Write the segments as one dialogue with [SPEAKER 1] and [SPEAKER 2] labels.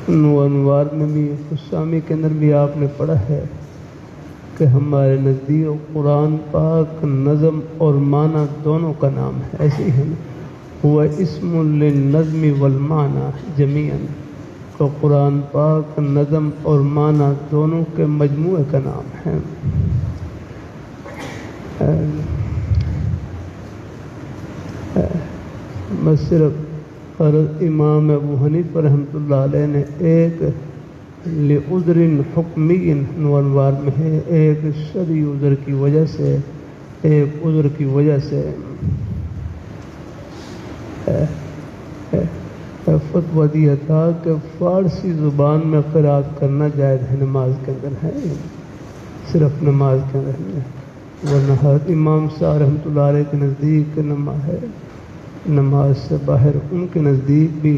[SPEAKER 1] انوار میں بھی خشامی کے اندر بھی آپ نے پڑھا ہے کہ ہمارے نزدیک قرآن پاک نظم اور معنی دونوں کا نام ہے، ایسے ہی ہے نا، ہوا اسم للنظم والمعنی جمیعا، تو قرآن پاک نظم اور معنی دونوں کے مجموعے کا نام ہے۔ بس صرف حضرت امام ابو حنیفہ رحمۃ اللہ علیہ نے ایک لعذر حکمی انوار میں ہے، ایک شرعی عذر کی وجہ سے، ایک عذر کی وجہ سے فتویٰ دیا تھا کہ فارسی زبان میں قرأت کرنا جائز ہے، نماز کے اندر ہے، صرف نماز کے اندر ہے، ورنہ حضرت امام صاحب رحمۃ اللہ علیہ کے نزدیک نماز ہے، نماز سے باہر ان کے نزدیک بھی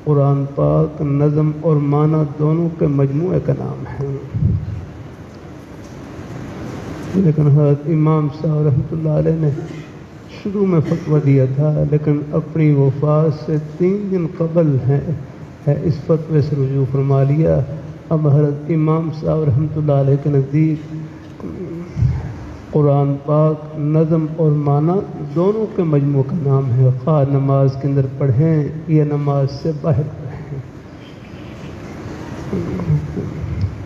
[SPEAKER 1] قرآن پاک نظم اور معنی دونوں کے مجموعے کا نام ہے۔ لیکن حضرت امام صاحب رحمۃ اللہ علیہ نے شروع میں فتویٰ دیا تھا، لیکن اپنی وفات سے 3 دن قبل ہے اس فتوے سے رجوع فرما لیا۔ اب حضرت امام صاحب رحمۃ اللہ علیہ کے نزدیک قرآن پاک نظم اور معنی دونوں کے مجموعے کا نام ہے، خواہ نماز کے اندر پڑھیں یا نماز سے باہر پڑھیں۔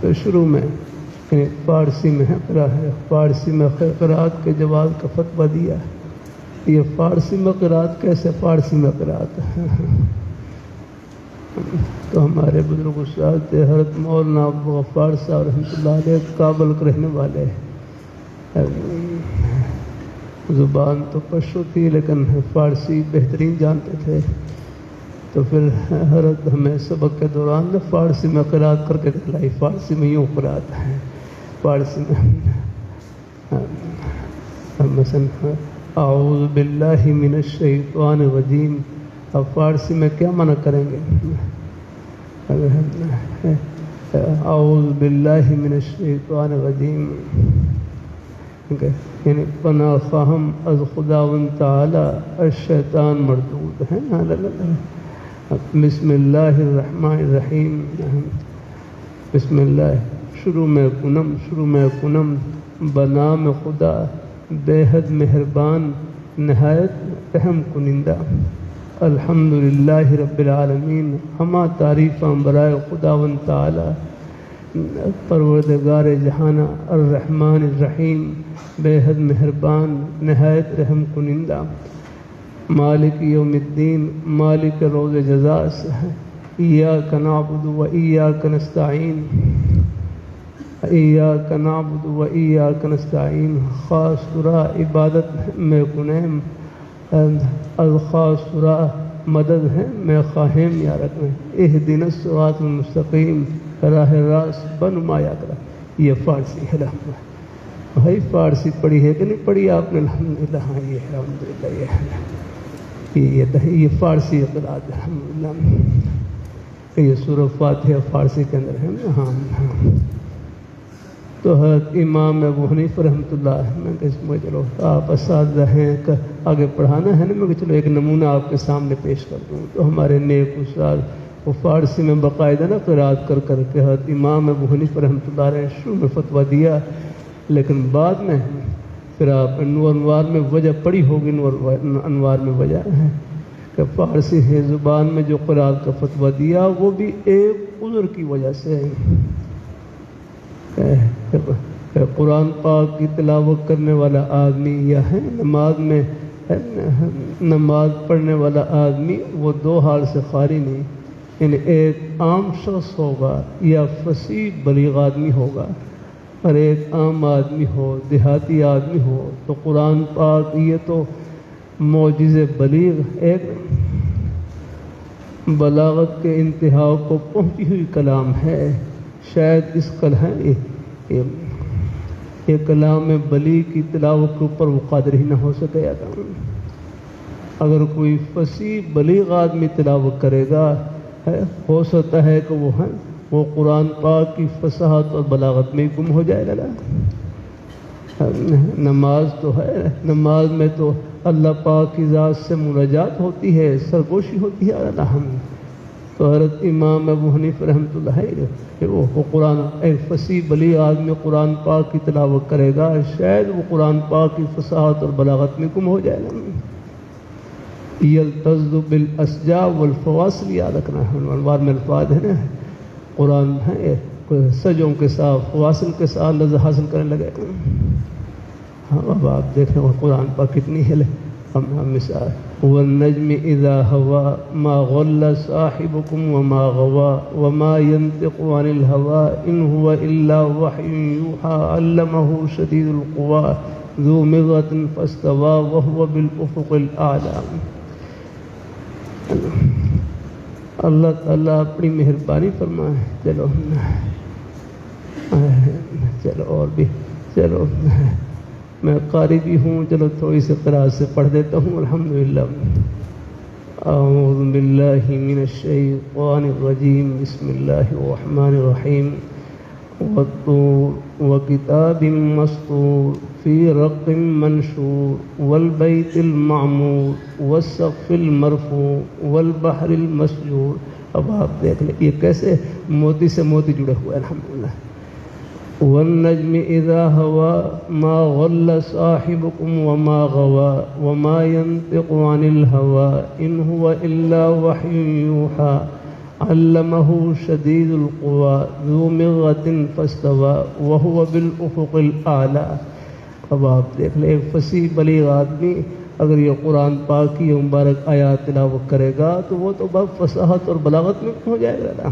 [SPEAKER 1] تو شروع میں فارسی میں فارسی میں قرأت کے جواز کا فتویٰ دیا۔ یہ فارسی میں قرأت کیسے فارسی میں قرأت ہے؟ تو ہمارے بزرگ استاد تھے حضرت مولانا عبدالغفار صاحب رحمۃ اللہ علیہ، کابل کے رہنے والے، زبان تو پشتو تھی لیکن فارسی بہترین جانتے تھے، تو پھر حضرت ہمیں سبق کے دوران فارسی میں قرأت کر کے دکھلائی، فارسی میں یوں قرأت ہے، فارسی میں مثلا اعوذ باللہ من الشیطان الرجیم، اب فارسی میں کیا معنی کریں گے؟ اعوذ باللہ من الشیطان الرجیم، یعنی پناہ خواہم از خداوند تعالی الشیطان مردود ہے۔ بسم اللہ الرحمن الرحیم، بسم اللہ شروع میں کنم بنام خدا بے حد مہربان نہایت رحم کنندہ، الحمدللہ رب العالمین، ہما تعریفاں برائے خداوند تعالی پروردگار جہانہ، الرحمن الرحیم بے حد مہربان نہایت رحم کنندہ، مالک یوم الدین مالک روز جزا، ایاک نعبد و ایاک نستعین، ایاک نعبد و ایاک نستعین، خاص ترا عبادت میں کنیم، از خاص ترا مدد ہے میں خواہم یا رکھیں، اہدنا الصراط المستقیم، راہ راست بنمایا کرا۔ یہ فارسی ہے بھائی، فارسی پڑھی ہے کہ نہیں پڑھی آپ نے؟ الحمدللہ، ہاں یہ ہے الحمدللہ، یہ فارسی قرأت ہے الحمدللہ، یہ سورہ فاتحہ فارسی کے اندر ہے۔ ہاں تو حضرت امام ابو حنیفہ رحمۃ اللہ، میں کہ چلو آپ اساتذہ ہیں، آگے پڑھانا ہے نا، میں کہ چلو ایک نمونہ آپ کے سامنے پیش کر دوں۔ تو ہمارے نیک استاد وہ فارسی میں باقاعدہ نا قرأت کر کے حضرت امام ابو حنیفہ رحمۃ اللہ علیہ نے شروع میں فتویٰ دیا، لیکن بعد میں پھر آپ انوار میں وجہ پڑھی ہوگی، انوار میں وجہ ہے کہ فارسی ہے زبان میں جو قرأت کا فتویٰ دیا وہ بھی ایک عذر کی وجہ سے قرآن پاک کی تلاوت کرنے والا آدمی یا ہے نماز میں نماز پڑھنے والا آدمی، وہ 2 حال سے خالی نہیں، یعنی ایک عام شخص ہوگا یا فصیح بلیغ آدمی ہوگا، اور ایک عام آدمی ہو، دیہاتی آدمی ہو، تو قرآن پاک یہ تو معجز بلیغ، ایک بلاغت کے انتہا کو پہنچی ہوئی کلام ہے، شاید اس یہ کلام بلیغ کی تلاوت کے اوپر وہ قادر ہی نہ ہو سکے۔ اگر کوئی فصیح بلیغ آدمی تلاوت کرے گا، ہو سکتا ہے کہ وہ قرآن پاک کی فصاحت اور بلاغت میں گم ہو جائے گا۔ نماز تو ہے، نماز میں تو اللہ پاک کی ذات سے مناجات ہوتی ہے، سرگوشی ہوتی ہے، تو حضرت امام ابو حنیفہ رحمۃ اللہ کہ وہ قرآن ایک فصیح بلیغ آدمی قرآن پاک کی تلاوت کرے گا شاید وہ قرآن پاک کی فصاحت اور بلاغت میں گم ہو جائے گا. یلتز بالاسجاء والفواصل یاد رکھنا ہے عنوان میں الفاظ ہے نا قرآن ہے سجوں کے ساتھ فواصل کے ساتھ لذت حاصل کرنے لگے. ہاں اب آپ دیکھیں وہ قرآن پاک کتنی ہلے. ہم مثال والنجم اذا هوى ما غل صاحبكم وما غوى وما ينطق عن الهوى ان هو الا وحي يوحى علمه شديد القوى ذو مرة فاستوى وهو بالافق الاعلى. اللہ تعالیٰ اپنی مہربانی فرمائے. چلو اور بھی چلو میں قاری بھی ہوں چلو تھوڑی سی قرآت سے پڑھ دیتا ہوں. الحمدللہ اعوذ باللہ من الشیطان الرجیم بسم اللہ الرحمن الرحیم والطور وکتاب مسطور فی رق منشور والبیت المعمور والسقف المرفوع والبحر المسجور. اب آپ دیکھ لیں یہ کیسے موتی سے موتی جڑے ہوئے. الحمدللہ والنجم اذا هوى ما غل صاحبكم وما غوى وما ينطق عن الهوى ان هو الا وحي يوحى علمه شديد القوى ذو مرة فاستوى وهو بالافق الاعلى. اب آپ دیکھ لیں ایک فصیح بلیغ آدمی اگر یہ قرآن پاک کی مبارک آیات تلاوت کرے گا تو وہ تو بہت فصاحت اور بلاغت میں ہو جائے گا نا.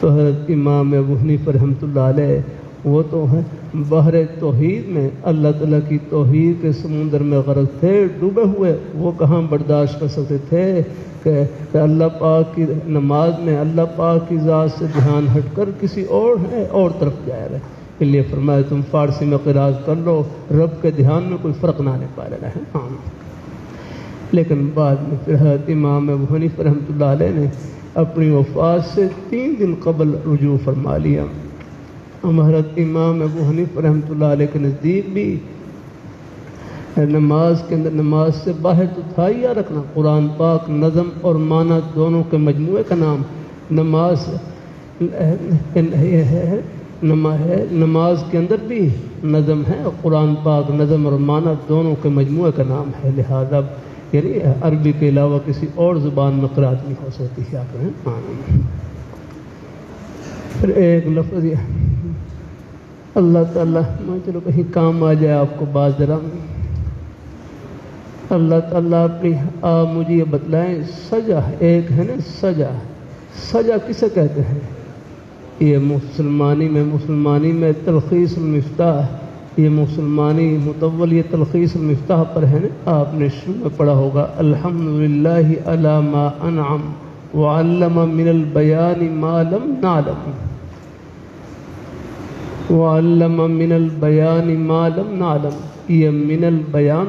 [SPEAKER 1] تو حضرت امام ابو حنیفہ رحمۃ اللہ علیہ وہ تو ہیں بحر توحید میں اللہ تعالیٰ کی توحید کے سمندر میں غرق تھے ڈوبے ہوئے. وہ کہاں برداشت کر سکتے تھے کہ اللہ پاک کی نماز میں اللہ پاک کی ذات سے دھیان ہٹ کر کسی اور طرف جائے رہے. اس لیے فرمایا تم فارسی میں قرات کر لو رب کے دھیان میں کوئی فرق نہ آنے پا رہا ہے. ہاں لیکن بعد میں پھر حضرت امام ابو حنیفہ رحمۃ اللہ علیہ نے اپنی وفات سے 3 دن قبل رجوع فرما لیا. حضرت امام ابو حنیفہ رحمۃ اللہ علیہ کے نزدیک بھی نماز کے اندر نماز سے باہر تو تھا ہی یاد رکھنا قرآن پاک نظم اور معنی دونوں کے مجموعے کا نام نماز ہے. نماز کے اندر بھی نظم ہے اور قرآن پاک نظم اور معنی دونوں کے مجموعے کا نام ہے. لہذا یعنی عربی کے علاوہ کسی اور زبان میں قرات نہیں ہو سکتی ہے. پھر ایک لفظ اللہ تعالیٰ چلو کہیں کام آ جائے آپ کو بات ذرا. اللہ تعالیٰ اپنی مجھے یہ بتلائیں سجا ایک ہے نا سجا کسے کہتے ہیں. یہ مسلمانی میں تلخیص المفتاح یہ مسلمانی مطول یہ تلخیص المفتاح پر ہے نا. آپ نے شروع میں پڑھا ہوگا الحمدللہ علی ما انعم وعلم من البیان ما لم نعلم وعلم من البیان ما لم نعلم. یہ من البیان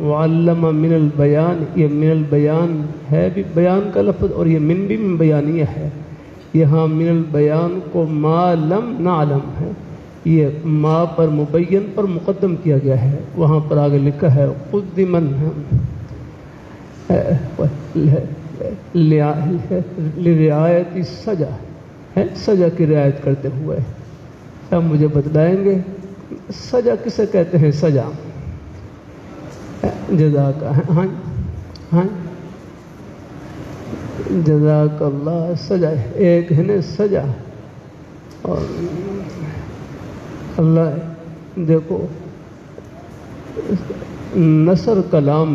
[SPEAKER 1] وعلم من البیان یہ من البیان ہے بھی بیان کا لفظ اور یہ من بھی من بیانیہ ہے. یہاں من البیان کو ما لم نعلم ہے. یہ ما پر مبین پر مقدم کیا گیا ہے. وہاں پر آگے لکھا ہے قدمن لرعایت سجا ہے سجا کی رعایت کرتے ہوئے. اب مجھے بتلائیں گے سجا کسے کہتے ہیں. سجا جزاک ہاں جزاک اللہ. سجا ایک ہے نا سجا اور اللہ دیکھو نثر کلام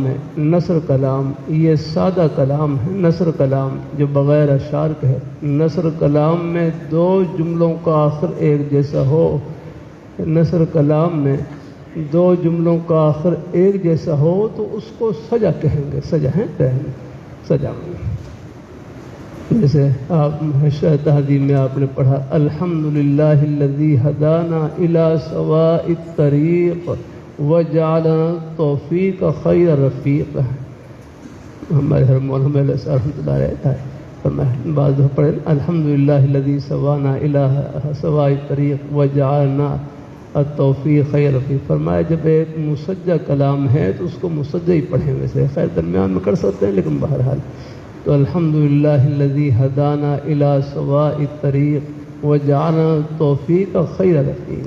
[SPEAKER 1] یہ سادہ کلام ہے. نثر کلام جو بغیر اشعار کے ہے. نثر کلام میں 2 جملوں کا آخر ایک جیسا ہو. نثر کلام میں 2 جملوں کا آخر ایک جیسا ہو تو اس کو سجا کہیں گے. سجا ہے سجا. جیسے آپ تہذیب میں آپ نے پڑھا الحمدللہ الذی ہدانا الی سواء الطریق وجعلنا التوفیق خیر رفیق. ہمارے ہر مولانا علیہ رحمۃ اللہ رہتا ہے بعض پڑھے الحمدللہ الذی سوانا الی سواء الطریق وجعلنا التوفیق خیر رفیق. فرمایا جب ایک مسجع کلام ہے تو اس کو مسجع ہی پڑھیں. ویسے خیر درمیان میں کر سکتے ہیں لیکن بہرحال تو الحمدللہ الذی ہدانا الی سواء الطریق وجعلنا التوفیق خیر رفیق۔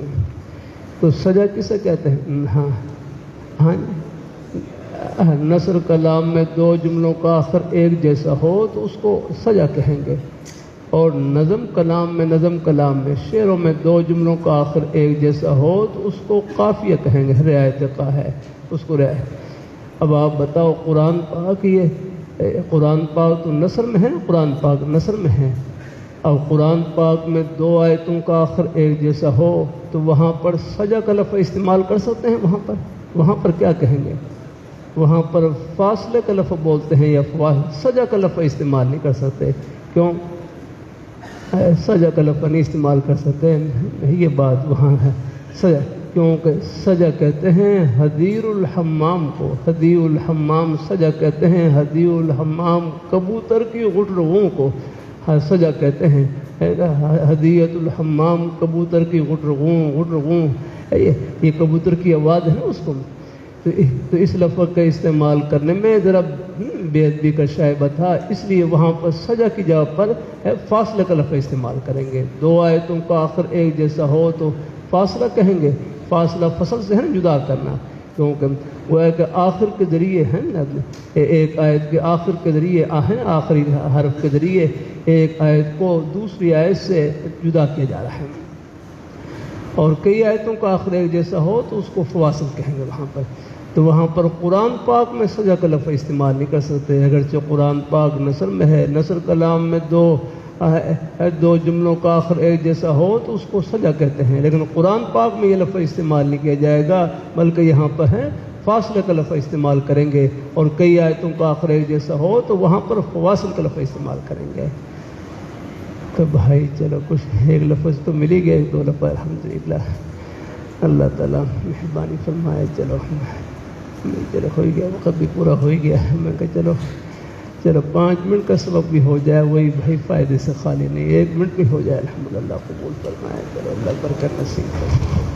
[SPEAKER 1] تو سجا کسے کہتے ہیں؟ ہاں نثر کلام میں دو جملوں کا آخر ایک جیسا ہو تو اس کو سجا کہیں گے، اور نظم کلام میں شعروں میں دو جملوں کا آخر ایک جیسا ہو تو اس کو قافیہ کہیں گے، رعایت کا ہے اس کو رعایت۔ اب آپ بتاؤ قرآن پاک، یہ قرآن پاک تو نثر میں ہے، قرآن پاک نثر میں ہے، اب قرآن پاک میں دو آیتوں کا آخر ایک جیسا ہو تو وہاں پر سجا کا لفظ استعمال کر سکتے ہیں؟ وہاں پر کیا کہیں گے؟ وہاں پر فاصلے کا لفظ بولتے ہیں یا سجا کا لفظ استعمال نہیں کر سکتے؟ کیوں سجا کا لفظ نہیں استعمال کر سکتے؟ یہ بات وہاں ہے سجا، کیونکہ سجا کہتے ہیں حدیر الحمام کو، حدیر الحمام سجا کہتے ہیں، حدیر الحمام کبوتر کی غٹرغوں کو سجا کہتے ہیں، حدیت الحمام کبوتر کی غٹرغوں، یہ کبوتر کی آواز ہے نا اس کو، تو اس لفظ کا استعمال کرنے میں ذرا بے ادبی کا شائبہ تھا، اس لیے وہاں پر سجا کی جگہ پر فاصلے کا لفظ استعمال کریں گے۔ دو آیتوں کا آخر ایک جیسا ہو تو فاصلہ کہیں گے، فاصلہ فصل سے ہے نا جدا کرنا، کیونکہ وہ ہے کہ آخر کے ذریعے ہے نا، ایک آیت کے آخر کے ذریعے آخری حرف کے ذریعے ایک آیت کو دوسری آیت سے جدا کیا جا رہا ہے، اور کئی آیتوں کا آخر ایک جیسا ہو تو اس کو فواصل کہیں گے وہاں پر۔ تو وہاں پر قرآن پاک میں سجا کا لفظ استعمال نہیں کر سکتے، اگرچہ قرآن پاک نثر میں ہے، نثر کلام میں دو جملوں کا آخر ایک جیسا ہو تو اس کو سجا کہتے ہیں، لیکن قرآن پاک میں یہ لفظ استعمال نہیں کیا جائے گا، بلکہ یہاں پر ہے فاصلے کا لفظ استعمال کریں گے، اور کئی آیتوں کا آخر ایک جیسا ہو تو وہاں پر فواصل کا لفظ استعمال کریں گے۔ تو بھائی چلو کچھ ایک لفظ تو مل ہی گیا، ایک دو لفظ الحمدللہ، اللہ تعالیٰ مہربانی فرمائے۔ چلو ہو ہی گیا، وقت بھی پورا ہو ہی گیا ہے، میں کہا چلو 5 منٹ کا سبق بھی ہو جائے، وہی بھائی فائدے سے خالی نہیں، 1 منٹ بھی ہو جائے، الحمدللہ قبول فرمائے۔ چلو اللہ برکت نصیب کرے۔